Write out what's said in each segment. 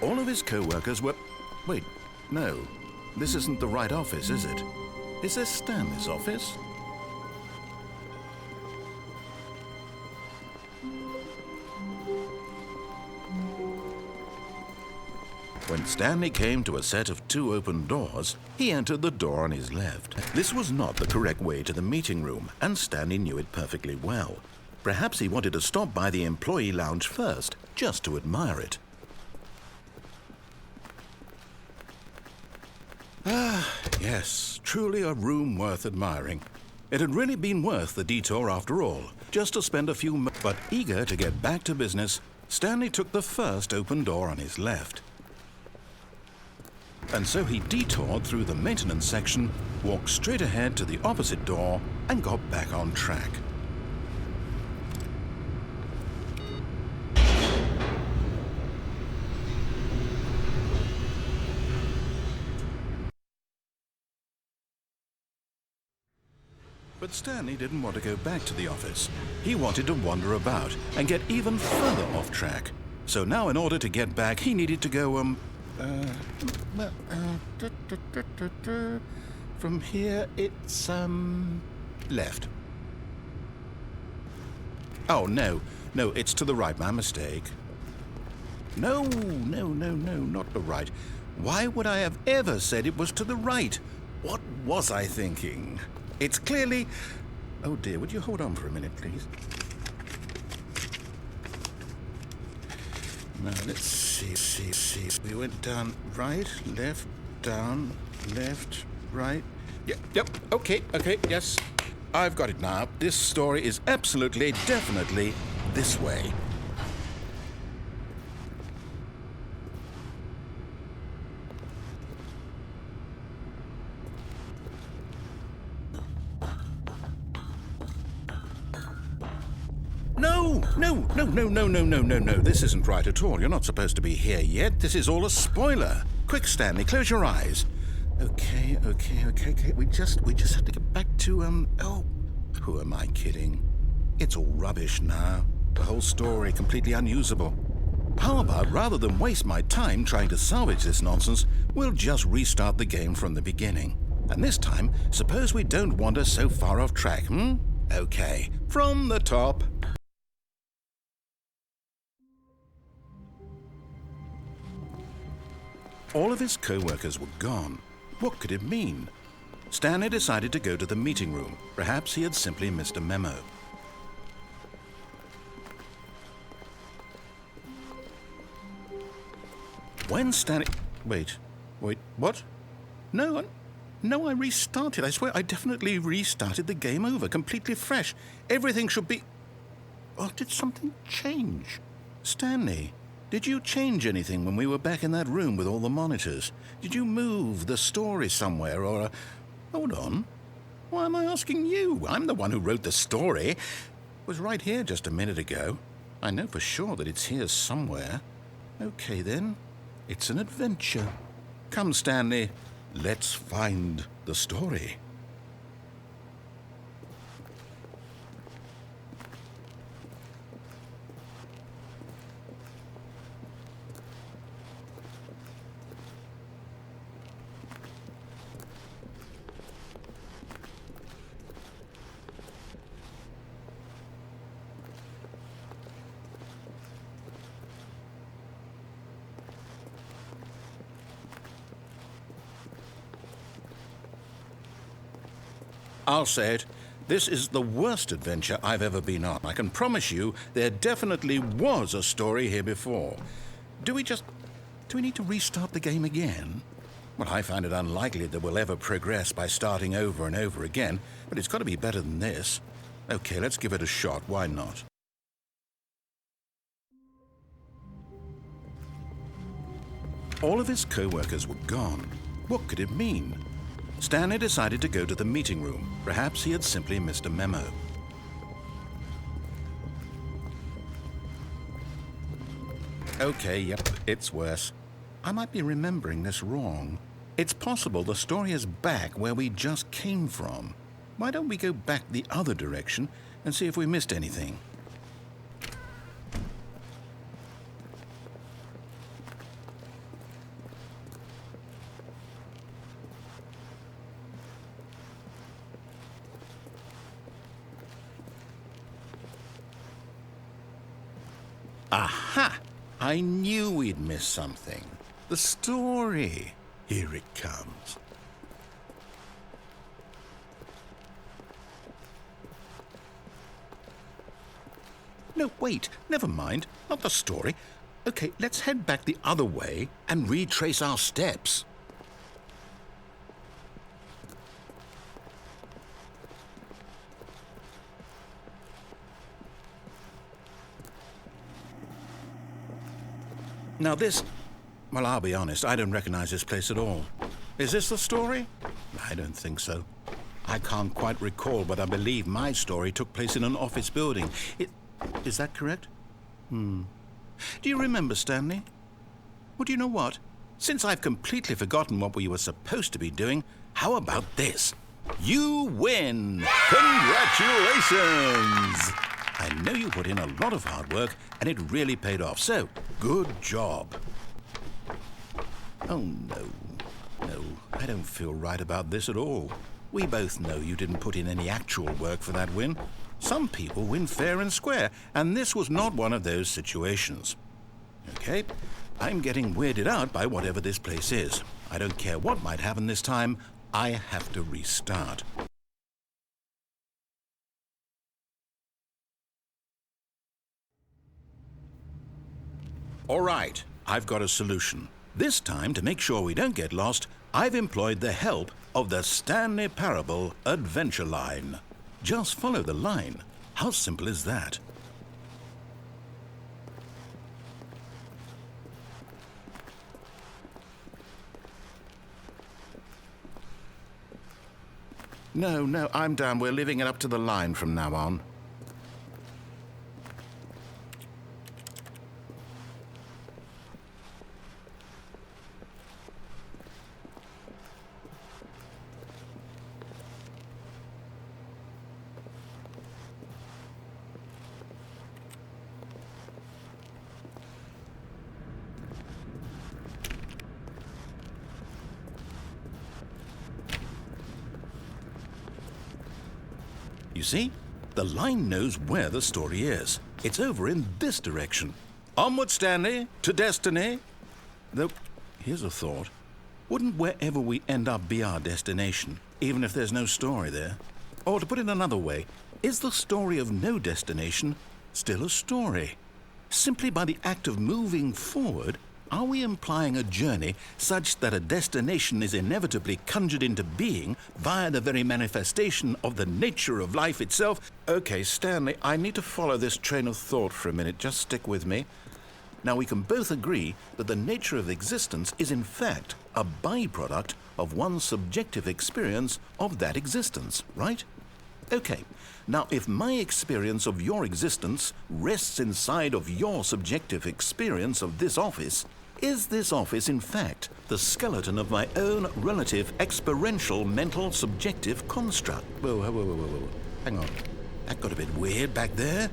All of his co-workers were... Wait, no. This isn't the right office, is it? Is this Stanley's office? When Stanley came to a set of 2 open doors, he entered the door on his left. This was not the correct way to the meeting room, and Stanley knew it perfectly well. Perhaps he wanted to stop by the employee lounge first, just to admire it. Ah, yes, truly a room worth admiring. It had really been worth the detour after all, just to spend a few moments. But eager to get back to business, Stanley took the first open door on his left. And so he detoured through the maintenance section, walked straight ahead to the opposite door, and got back on track. But Stanley didn't want to go back to the office. He wanted to wander about and get even further off track. So now in order to get back, he needed to go, from here, it's, left. Oh, no, it's to the right, my mistake. No, not the right. Why would I have ever said it was to the right? What was I thinking? It's clearly... Oh dear, would you hold on for a minute, please? Now, let's see. We went down, right, left, down, left, right. Yep, okay, yes. I've got it now. This story is absolutely, definitely this way. No. This isn't right at all. You're not supposed to be here yet. This is all a spoiler. Quick, Stanley, close your eyes. Okay. We just have to get back to, oh, who am I kidding? It's all rubbish now. The whole story completely unusable. How about, rather than waste my time trying to salvage this nonsense, we'll just restart the game from the beginning. And this time, suppose we don't wander so far off track, Okay, from the top. All of his co-workers were gone. What could it mean? Stanley decided to go to the meeting room. Perhaps he had simply missed a memo. When Stanley... Wait, what? No, I restarted. I swear I definitely restarted the game over, completely fresh. Everything should be... Or did something change? Stanley, did you change anything when we were back in that room with all the monitors? Did you move the story somewhere or... Hold on. Why am I asking you? I'm the one who wrote the story. It was right here just a minute ago. I know for sure that it's here somewhere. Okay, then. It's an adventure. Come, Stanley. Let's find the story. I'll say it. This is the worst adventure I've ever been on. I can promise you there definitely was a story here before. Do we need to restart the game again? Well, I find it unlikely that we'll ever progress by starting over and over again, but it's got to be better than this. Okay, let's give it a shot. Why not? All of his co-workers were gone. What could it mean? Stanley decided to go to the meeting room. Perhaps he had simply missed a memo. Okay, yep, it's worse. I might be remembering this wrong. It's possible the story is back where we just came from. Why don't we go back the other direction and see if we missed anything? Aha! I knew we'd miss something. The story. Here it comes. No, wait. Never mind. Not the story. Okay, let's head back the other way and retrace our steps. Now this... Well, I'll be honest, I don't recognize this place at all. Is this the story? I don't think so. I can't quite recall, but I believe my story took place in an office building. Is that correct? Do you remember, Stanley? Well, do you know what? Since I've completely forgotten what we were supposed to be doing, how about this? You win! Congratulations! I know you put in a lot of hard work, and it really paid off, so good job. Oh, no. No, I don't feel right about this at all. We both know you didn't put in any actual work for that win. Some people win fair and square, and this was not one of those situations. Okay, I'm getting weirded out by whatever this place is. I don't care what might happen this time. I have to restart. All right, I've got a solution. This time, to make sure we don't get lost, I've employed the help of the Stanley Parable adventure line. Just follow the line. How simple is that? No, I'm down. We're leaving it up to the line from now on. You see? The line knows where the story is. It's over in this direction. Onward, Stanley, to destiny. Though, here's a thought. Wouldn't wherever we end up be our destination, even if there's no story there? Or to put it another way, is the story of no destination still a story? Simply by the act of moving forward, are we implying a journey such that a destination is inevitably conjured into being via the very manifestation of the nature of life itself? Okay, Stanley, I need to follow this train of thought for a minute. Just stick with me. Now, we can both agree that the nature of existence is in fact a byproduct of one's subjective experience of that existence, right? Okay, now if my experience of your existence rests inside of your subjective experience of this office, is this office in fact the skeleton of my own relative experiential mental subjective construct? Whoa. Hang on. That got a bit weird back there.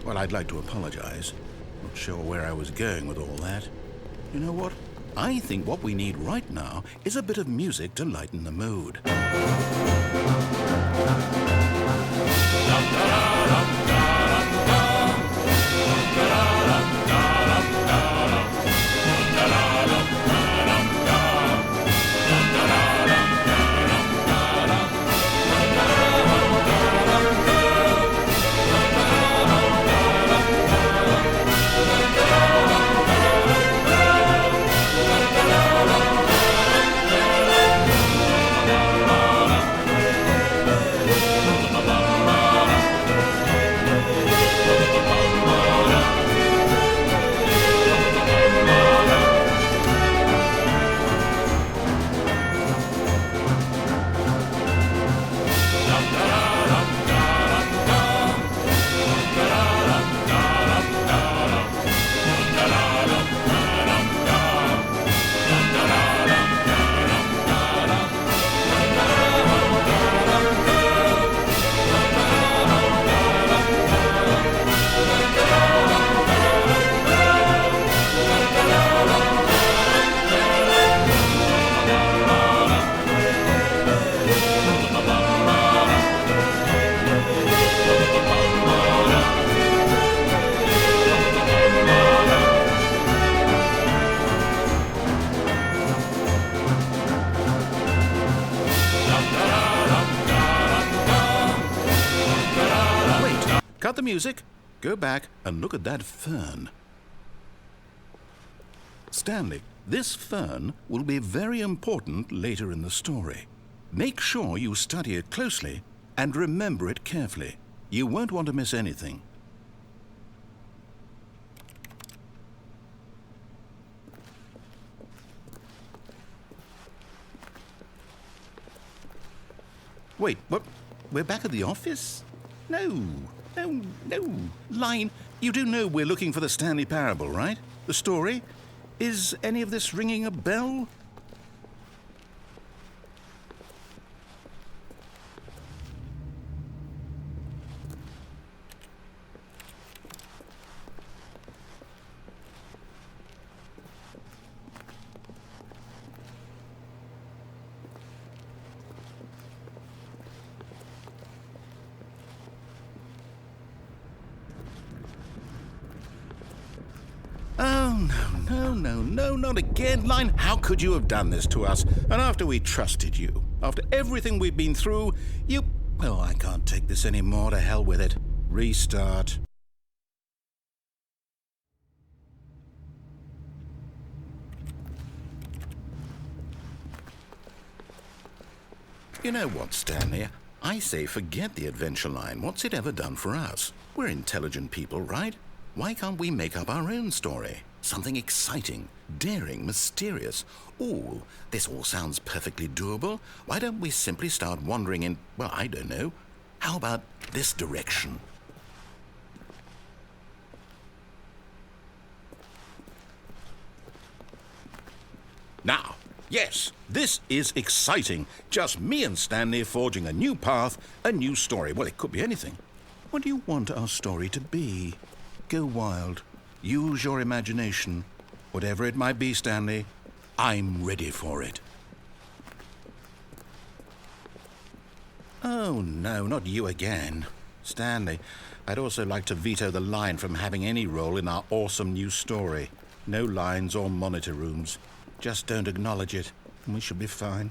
Well, I'd like to apologize. Not sure where I was going with all that. You know what? I think what we need right now is a bit of music to lighten the mood. music, go back and look at that fern. Stanley, this fern will be very important later in the story. Make sure you study it closely and remember it carefully. You won't want to miss anything. Wait, what? We're back at the office? No. Line, you do know we're looking for the Stanley Parable, right? The story? Is any of this ringing a bell? Oh, no, not again, Line. How could you have done this to us? And after we trusted you, after everything we've been through, you... Oh, I can't take this anymore. To hell with it. Restart. You know what, Stanley? I say forget the adventure line. What's it ever done for us? We're intelligent people, right? Why can't we make up our own story? Something exciting, daring, mysterious. Ooh, this all sounds perfectly doable. Why don't we simply start wandering in, well, I don't know. How about this direction? Now, yes, this is exciting. Just me and Stanley forging a new path, a new story. Well, it could be anything. What do you want our story to be? Go wild. Use your imagination. Whatever it might be, Stanley, I'm ready for it. Oh, no, not you again. Stanley, I'd also like to veto the line from having any role in our awesome new story. No lines or monitor rooms. Just don't acknowledge it, and we should be fine.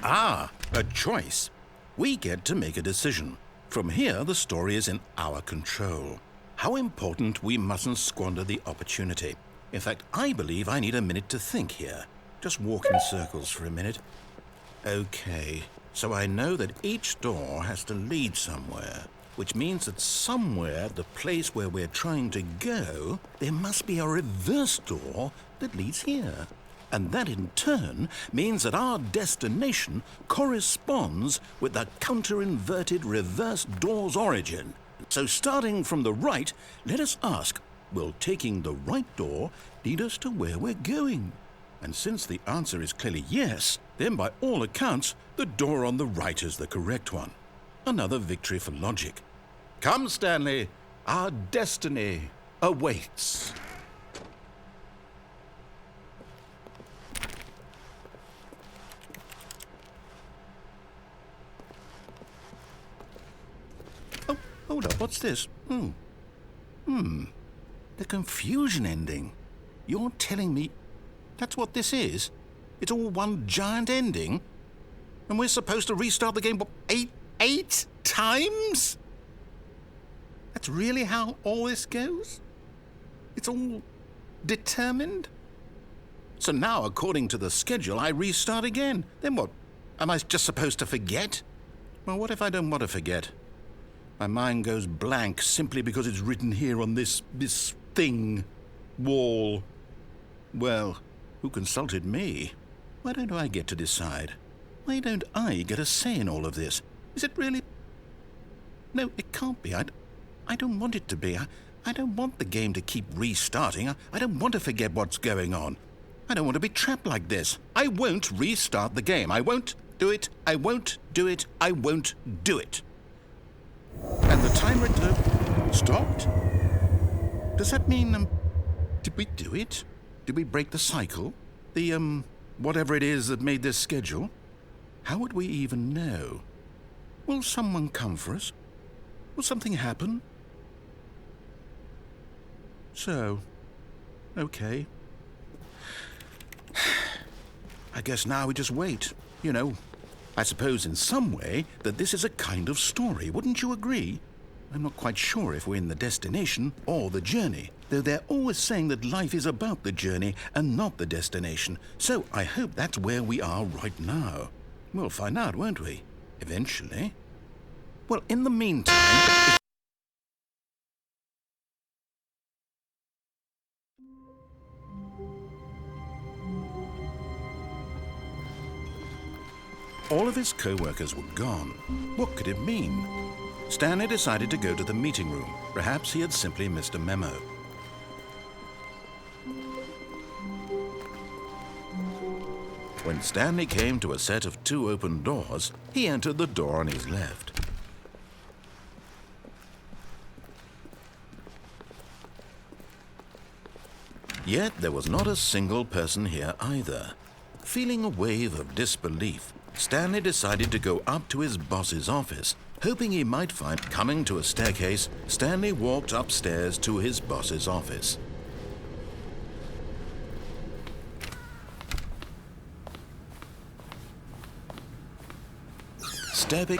Ah, a choice. We get to make a decision. From here, the story is in our control. How important we mustn't squander the opportunity. In fact, I believe I need a minute to think here. Just walk in circles for a minute. Okay, so I know that each door has to lead somewhere, which means that somewhere at the place where we're trying to go, there must be a reverse door that leads here. And that in turn means that our destination corresponds with the counter-inverted reverse door's origin. So starting from the right, let us ask, will taking the right door lead us to where we're going? And since the answer is clearly yes, then by all accounts, the door on the right is the correct one. Another victory for logic. Come, Stanley, our destiny awaits. Oh, hold up, what's this? The confusion ending. You're telling me that's what this is? It's all one giant ending? And we're supposed to restart the game, what, eight times? That's really how all this goes? It's all determined? So now, according to the schedule, I restart again. Then what? Am I just supposed to forget? Well, what if I don't want to forget? My mind goes blank simply because it's written here on this thing, wall. Well, who consulted me? Why don't I get to decide? Why don't I get a say in all of this? Is it really... No, it can't be. I don't want it to be. I don't want the game to keep restarting. I don't want to forget what's going on. I don't want to be trapped like this. I won't restart the game. I won't do it. I won't do it. I won't do it. And the timer stopped? Does that mean, did we do it? Did we break the cycle? The, whatever it is that made this schedule? How would we even know? Will someone come for us? Will something happen? So, okay. I guess now we just wait. You know, I suppose in some way that this is a kind of story, wouldn't you agree? I'm not quite sure if we're in the destination or the journey, though they're always saying that life is about the journey and not the destination, so I hope that's where we are right now. We'll find out, won't we? Eventually. Well, in the meantime... All of his co-workers were gone. What could it mean? Stanley decided to go to the meeting room. Perhaps he had simply missed a memo. When Stanley came to a set of 2 open doors, he entered the door on his left. Yet there was not a single person here either. Feeling a wave of disbelief, Stanley decided to go up to his boss's office. Hoping he might find coming to a staircase, Stanley walked upstairs to his boss's office. Stepping